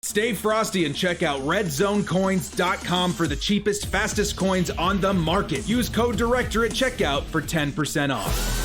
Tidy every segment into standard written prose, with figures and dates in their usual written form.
Stay frosty and check out redzonecoins.com for the cheapest, fastest coins on the market. Use code DIRECTOR at checkout for 10% off.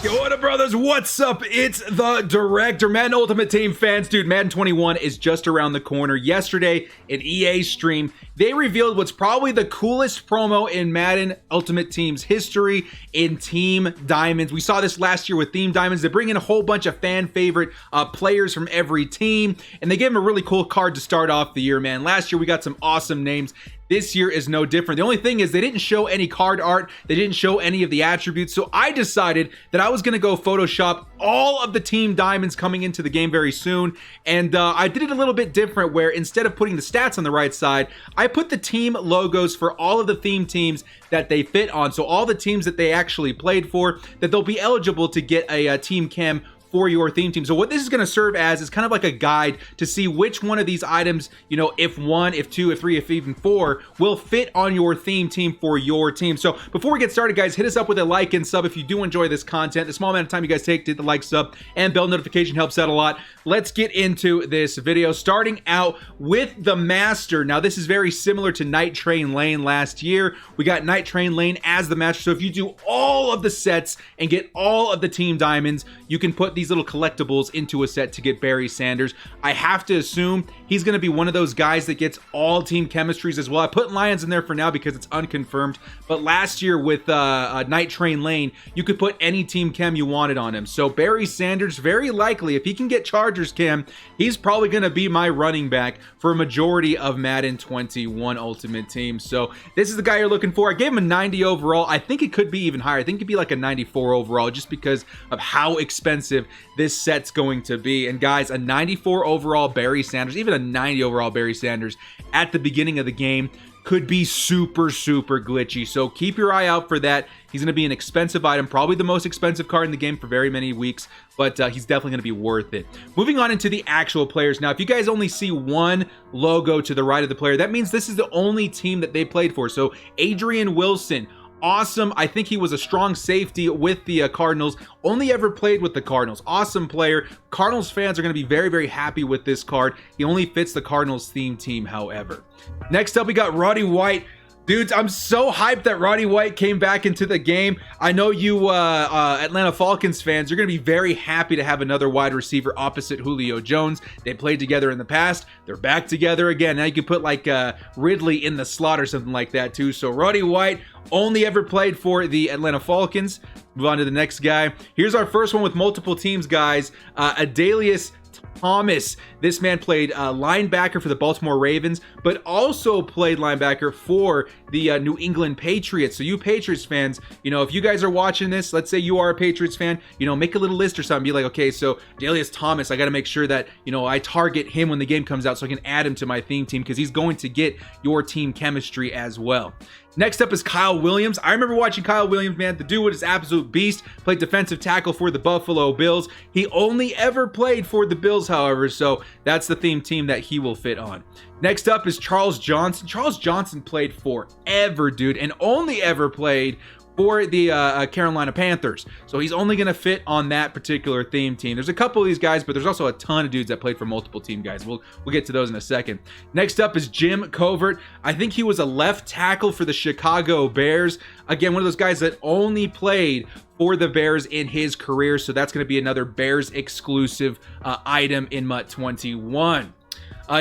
Yo, what up, brothers? What's up? It's the Director. Madden Ultimate Team fans, dude, Madden 21 is just around the corner. Yesterday, in EA's stream, they revealed what's probably the coolest promo in Madden Ultimate Team's history in Team Diamonds. We saw this last year with Team Diamonds. They bring in a whole bunch of fan favorite players from every team, and they gave them a really cool card to start off the year, man. Last year, we got some awesome names. This year is no different. The only thing is they didn't show any card art. They didn't show any of the attributes. So I decided that I was going to go Photoshop all of the Team Diamonds coming into the game very soon. And I did it a little bit different where instead of putting the stats on the right side, I put the team logos for all of the theme teams that they fit on. So all the teams that they actually played for, that they'll be eligible to get a team chem for your theme team. So what this is going to serve as is kind of like a guide to see which one of these items, you know, if 1, if 2, if 3, if even 4 will fit on your theme team for your team. So before we get started, guys, hit us up with a like and sub if you do enjoy this content. The small amount of time you guys take to hit the like, sub, and bell notification helps out a lot. Let's get into this video, starting out with the Master. Now, this is very similar to Night Train Lane last year. We got Night Train Lane as the Master. So if you do all of the sets and get all of the Team Diamonds, you can put these little collectibles into a set to get Barry Sanders. I have to assume he's going to be one of those guys that gets all team chemistries as well. I put Lions in there for now because it's unconfirmed, but last year with Night Train Lane, you could put any team chem you wanted on him. So Barry Sanders, very likely, if he can get Chargers chem, he's probably going to be my running back for a majority of Madden 21 Ultimate Team. So this is the guy you're looking for. I gave him a 90 overall. I think it could be even higher. I think it could be like a 94 overall just because of how expensive this set's going to be. And guys, a 94 overall Barry Sanders, even a 90 overall Barry Sanders at the beginning of the game could be super glitchy. So keep your eye out for that. He's going to be an expensive item, probably the most expensive card in the game for very many weeks, but he's definitely going to be worth it. Moving on into the actual players. Now, if you guys only see one logo to the right of the player, that means this is the only team that they played for. So Adrian Wilson, awesome. I think he was a strong safety with the Cardinals. Only ever played with the Cardinals. Awesome player. Cardinals fans are going to be very happy with this card. He only fits the Cardinals theme team, however. Next up, we got Roddy White. Dudes, I'm so hyped that Roddy White came back into the game. I know you Atlanta Falcons fans, you're going to be very happy to have another wide receiver opposite Julio Jones. They played together in the past. They're back together again. Now you can put like Ridley in the slot or something like that too. So Roddy White only ever played for the Atlanta Falcons. Move on to the next guy. Here's our first one with multiple teams, guys. Adalius Thomas. This man played linebacker for the Baltimore Ravens, but also played linebacker for the New England Patriots. So you Patriots fans, you know, if you guys are watching this, let's say you are a Patriots fan, you know, make a little list or something. Be like, okay, so Adalius Thomas, I got to make sure that, you know, I target him when the game comes out so I can add him to my theme team because he's going to get your team chemistry as well. Next up is Kyle Williams. I remember watching Kyle Williams, man. The dude was an absolute beast. Played defensive tackle for the Buffalo Bills. He only ever played for the Bills, however, so that's the theme team that he will fit on. Next up is Charles Johnson. Charles Johnson played forever, dude, and only ever played for the Carolina Panthers. So he's only going to fit on that particular theme team. There's a couple of these guys, but there's also a ton of dudes that played for multiple team guys. We'll get to those in a second. Next up is Jim Covert. I think he was a left tackle for the Chicago Bears. Again, one of those guys that only played for the Bears in his career. So that's going to be another Bears exclusive item in MUT 21.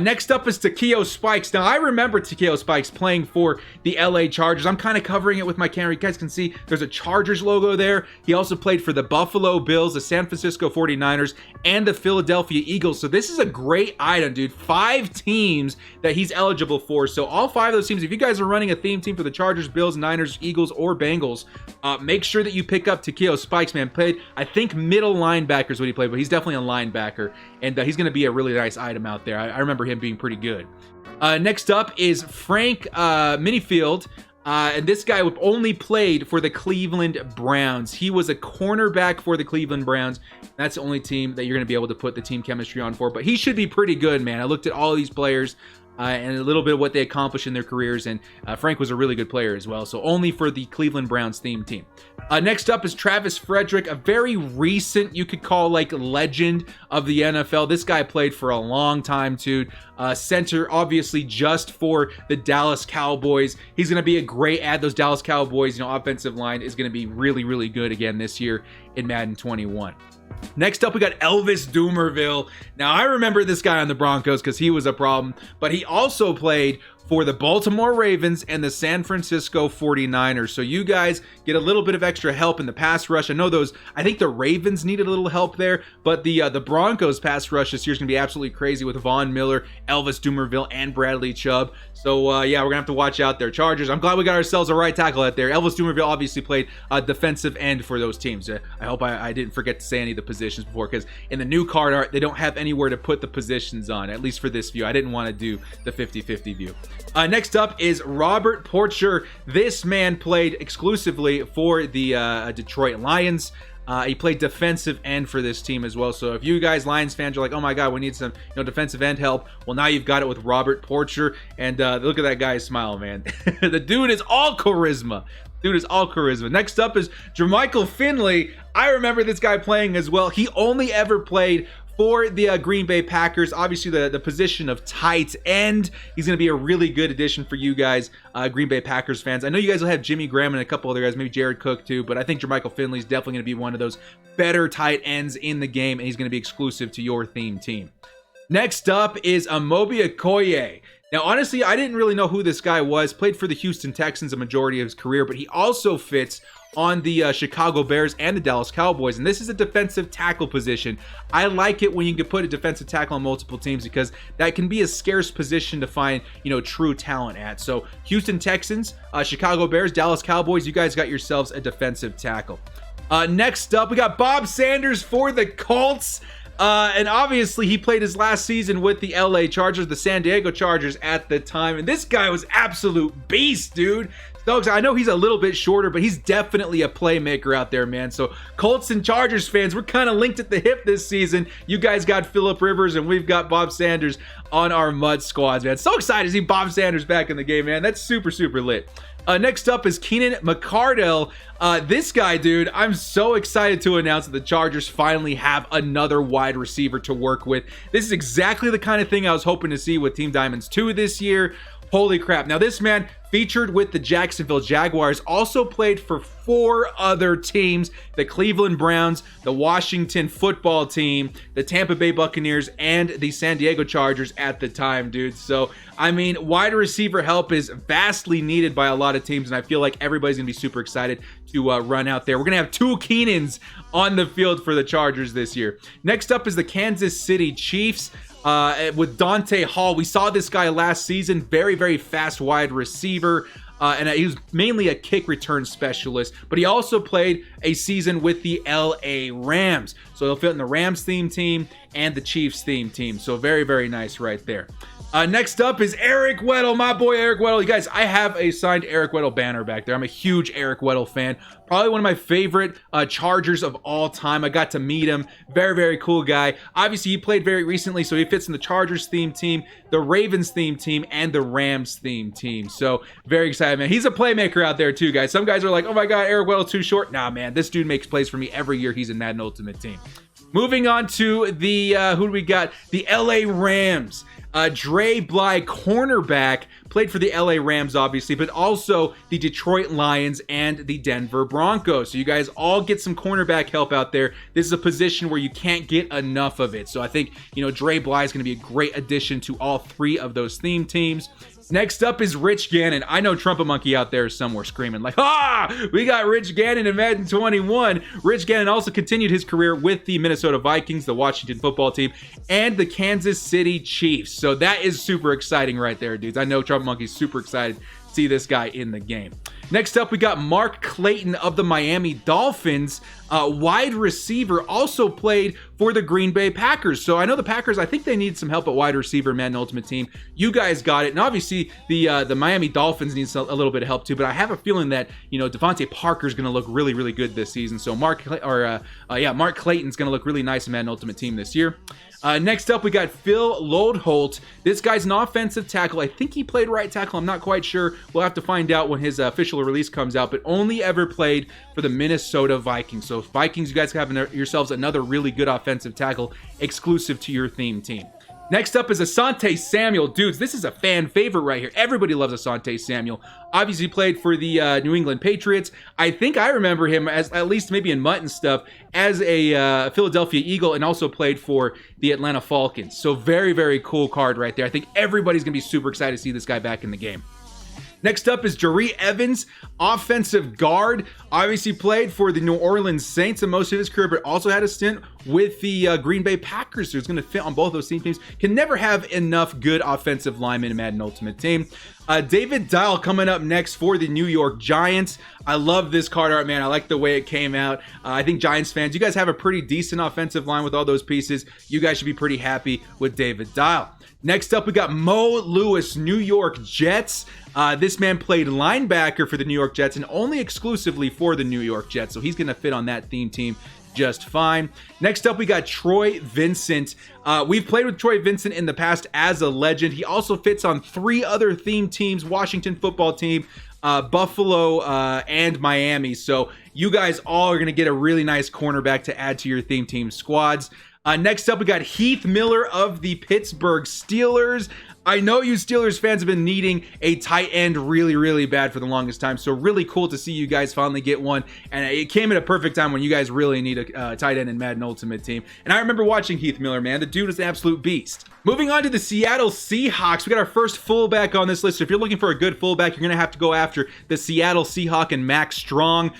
Next up is Takeo Spikes. Now, I remember Takeo Spikes playing for the LA Chargers. I'm kind of covering it with my camera. You guys can see there's a Chargers logo there. He also played for the Buffalo Bills, the San Francisco 49ers, and the Philadelphia Eagles. So this is a great item, dude. 5 teams that he's eligible for. So all 5 of those teams, if you guys are running a theme team for the Chargers, Bills, Niners, Eagles, or Bengals, make sure that you pick up Takeo Spikes, man. Played, I think, middle linebacker is what he played, but he's definitely a linebacker, and he's going to be a really nice item out there. I remember him being pretty good. Next up is Frank Minifield. And this guy only played for the Cleveland Browns. He was a cornerback for the Cleveland Browns. That's the only team that you're going to be able to put the team chemistry on for. But he should be pretty good, man. I looked at all these players. and a little bit of what they accomplished in their careers. And Frank was a really good player as well. So only for the Cleveland Browns theme team. Next up is Travis Frederick, a very recent, you could call like legend of the NFL. This guy played for a long time too. Center, obviously, just for the Dallas Cowboys. He's going to be a great add. Those Dallas Cowboys, offensive line is going to be really, really good again this year in Madden 21. Next up, we got Elvis Dumervil. Now, I remember this guy on the Broncos because he was a problem, but he also played for the Baltimore Ravens and the San Francisco 49ers. So you guys get a little bit of extra help in the pass rush. I think the Ravens needed a little help there, but the Broncos pass rush this year is going to be absolutely crazy with Von Miller, Elvis Dumervil, and Bradley Chubb. So yeah, we're going to have to watch out there. Chargers, I'm glad we got ourselves a right tackle out there. Elvis Dumervil obviously played defensive end for those teams. I hope I didn't forget to say any of the positions before, because in the new card art, they don't have anywhere to put the positions on, at least for this view. I didn't want to do the 50-50 view. Next up is Robert Porcher. This man played exclusively for the Detroit Lions. He played defensive end for this team as well. So if you guys Lions fans are like, oh my God, we need some defensive end help, well, now you've got it with Robert Porcher. And look at that guy's smile, man. The dude is all charisma. Next up is Jermichael Finley. I remember this guy playing as well. He only ever played for the Green Bay Packers. Obviously, the position of tight end. He's going to be a really good addition for you guys, Green Bay Packers fans. I know you guys will have Jimmy Graham and a couple other guys, maybe Jared Cook too, but I think Jermichael Finley is definitely going to be one of those better tight ends in the game, and he's going to be exclusive to your theme team. Next up is Amobi Okoye. Now, honestly, I didn't really know who this guy was. Played for the Houston Texans a majority of his career, but he also fits on the Chicago Bears and the Dallas Cowboys, and this is a defensive tackle position. I like it when you can put a defensive tackle on multiple teams, because that can be a scarce position to find, true talent at. So Houston Texans, Chicago Bears, Dallas Cowboys, you guys got yourselves a defensive tackle. Next up, we got Bob Sanders for the Colts. And obviously he played his last season with the LA Chargers, the San Diego Chargers at the time. And this guy was absolute beast, dude. Dogs, I know he's a little bit shorter, but he's definitely a playmaker out there, man. So Colts and Chargers fans, we're kind of linked at the hip this season. You guys got Phillip Rivers and we've got Bob Sanders on our mud squads, man. So excited to see Bob Sanders back in the game, man. That's super, super lit. Next up is Keenan McCardell. This guy, dude, I'm so excited to announce that the Chargers finally have another wide receiver to work with. This is exactly the kind of thing I was hoping to see with Team Diamonds 2 this year. Holy crap. Now, this man featured with the Jacksonville Jaguars, also played for 4 other teams: the Cleveland Browns, the Washington Football Team, the Tampa Bay Buccaneers, and the San Diego Chargers at the time, dude. So, I mean, wide receiver help is vastly needed by a lot of teams, and I feel like everybody's going to be super excited to run out there. We're going to have 2 Keenans on the field for the Chargers this year. Next up is the Kansas City Chiefs. With Dante Hall. We saw this guy last season, very, very fast wide receiver, and he was mainly a kick return specialist, but he also played a season with the LA Rams. So he'll fit in the Rams theme team and the Chiefs theme team. So very, very nice right there. Next up is Eric Weddle, my boy Eric Weddle. You guys, I have a signed Eric Weddle banner back there. I'm a huge Eric Weddle fan. Probably one of my favorite Chargers of all time. I got to meet him. Very, very cool guy. Obviously, he played very recently, so he fits in the Chargers theme team, the Ravens theme team, and the Rams theme team. So very excited, man. He's a playmaker out there too, guys. Some guys are like, oh my God, Eric Weddle too short. Nah, man, this dude makes plays for me every year he's in Madden Ultimate Team. Moving on to the, who do we got? The LA Rams. Dre Bly, cornerback, played for the LA Rams, obviously, but also the Detroit Lions and the Denver Broncos. So you guys all get some cornerback help out there. This is a position where you can't get enough of it. So I think, Dre Bly is going to be a great addition to all 3 of those theme teams. Next up is Rich Gannon. I know Trumpet Monkey out there is somewhere screaming like, we got Rich Gannon in Madden 21. Rich Gannon also continued his career with the Minnesota Vikings, the Washington Football Team, and the Kansas City Chiefs. So that is super exciting right there, dudes. I know Trumpet Monkey's super excited to see this guy in the game. Next up, we got Mark Clayton of the Miami Dolphins. Wide receiver, also played for the Green Bay Packers. So I know the Packers, I think they need some help at wide receiver, Madden Ultimate Team. You guys got it. And obviously, the Miami Dolphins needs a little bit of help too. But I have a feeling that, Devontae Parker's going to look really, really good this season. So Mark Clayton's going to look really nice in Madden Ultimate Team this year. Next up, we got Phil Lodholt. This guy's an offensive tackle. I think he played right tackle. I'm not quite sure. We'll have to find out when his official release comes out, but only ever played for the Minnesota Vikings. So Vikings, you guys have yourselves another really good offensive tackle exclusive to your theme team. Next up is Asante Samuel. Dudes, this is a fan favorite right here. Everybody loves Asante Samuel. Obviously played for the New England Patriots. I think I remember him as, at least maybe in Mutt and stuff, as a Philadelphia Eagle, and also played for the Atlanta Falcons. So very, very cool card right there. I think everybody's going to be super excited to see this guy back in the game. Next up is Jerry Evans, offensive guard. Obviously played for the New Orleans Saints in most of his career, but also had a stint with the Green Bay Packers. So he's going to fit on both those teams. Can never have enough good offensive linemen in Madden Ultimate Team. David Dial coming up next for the New York Giants. I love this card art, man. I like the way it came out. I think Giants fans, you guys have a pretty decent offensive line with all those pieces. You guys should be pretty happy with David Dial. Next up, we got Mo Lewis, New York Jets. This man played linebacker for the New York Jets and only exclusively for the New York Jets. So he's going to fit on that theme team just fine. Next up, we got Troy Vincent. We've played with Troy Vincent in the past as a legend. He also fits on 3 other theme teams: Washington Football Team, Buffalo, and Miami. So you guys all are going to get a really nice cornerback to add to your theme team squads. Next up, we got Heath Miller of the Pittsburgh Steelers. I know you Steelers fans have been needing a tight end really, really bad for the longest time. So really cool to see you guys finally get one. And it came at a perfect time when you guys really need a tight end in Madden Ultimate Team. And I remember watching Heath Miller, man. The dude is an absolute beast. Moving on to the Seattle Seahawks. We got our first fullback on this list. So if you're looking for a good fullback, you're going to have to go after the Seattle Seahawk and Max Strong.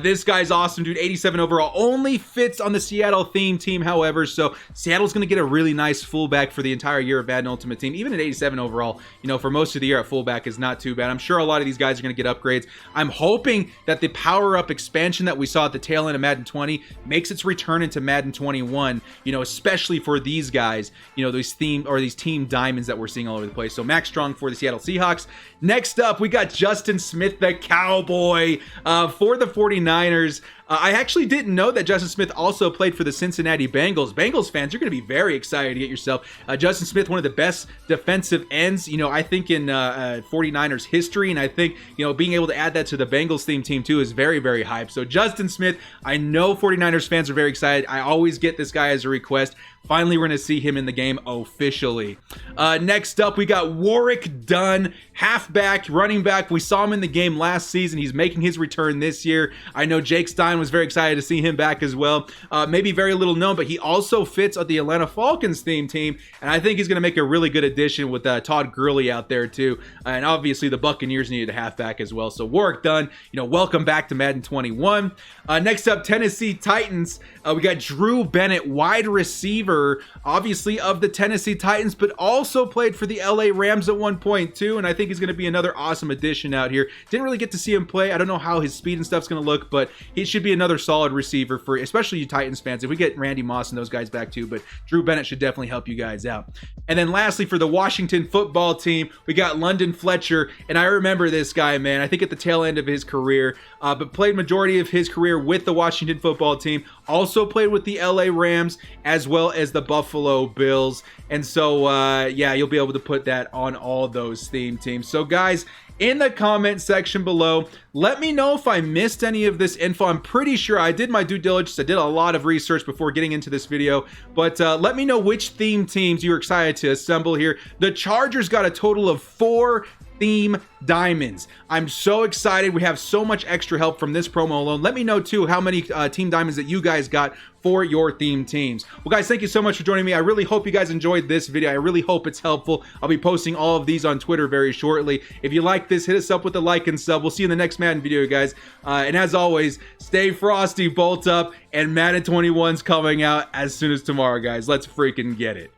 This guy's awesome, dude. 87 overall. Only fits on the Seattle theme team, however. So Seattle's going to get a really nice fullback for the entire year of Madden Ultimate Team. Even at 87 overall, for most of the year at fullback is not too bad. I'm sure a lot of these guys are going to get upgrades. I'm hoping that the power-up expansion that we saw at the tail end of Madden 20 makes its return into Madden 21, especially for these guys, these team diamonds that we're seeing all over the place. So Max Strong for the Seattle Seahawks. Next up, we got Justin Smith, the Cowboy, for the 49ers. I actually didn't know that Justin Smith also played for the Cincinnati Bengals. Bengals fans, you're going to be very excited to get yourself Justin Smith, one of the best defensive ends, I think in 49ers history. And I think, being able to add that to the Bengals theme team too is very, very hype. So Justin Smith, I know 49ers fans are very excited. I always get this guy as a request. Finally, we're going to see him in the game officially. Next up, we got Warwick Dunn, halfback, running back. We saw him in the game last season. He's making his return this year. I know Jake Stein was very excited to see him back as well. Maybe very little known, but he also fits on the Atlanta Falcons theme team, and I think he's going to make a really good addition with Todd Gurley out there too. And obviously, the Buccaneers needed a halfback as well. So Warwick Dunn, welcome back to Madden 21. Next up, Tennessee Titans. We got Drew Bennett, wide receiver, obviously of the Tennessee Titans, but also played for the LA Rams at one point too. And I think he's going to be another awesome addition out here. Didn't really get to see him play. I don't know how his speed and stuff's going to look, but he should be another solid receiver for especially you Titans fans. If we get Randy Moss and those guys back too, but Drew Bennett should definitely help you guys out. And then lastly, for the Washington Football Team, we got London Fletcher. And I remember this guy, man. I think at the tail end of his career, but played majority of his career with the Washington Football Team. Also played with the LA Rams as well as the Buffalo Bills. And so, yeah, you'll be able to put that on all those theme teams. So guys, in the comment section below, let me know if I missed any of this info. I'm pretty sure I did my due diligence. I did a lot of research before getting into this video, but let me know which theme teams you're excited to assemble here. The Chargers got a total of 4 theme diamonds. I'm so excited. We have so much extra help from this promo alone. Let me know too how many team diamonds that you guys got for your theme teams. Well guys, thank you so much for joining me. I really hope you guys enjoyed this video. I really hope it's helpful. I'll be posting all of these on Twitter very shortly. If you like this, hit us up with a like and sub. We'll see you in the next Madden video, guys. And as always, stay frosty, bolt up, and Madden 21's coming out as soon as tomorrow, guys. Let's freaking get it.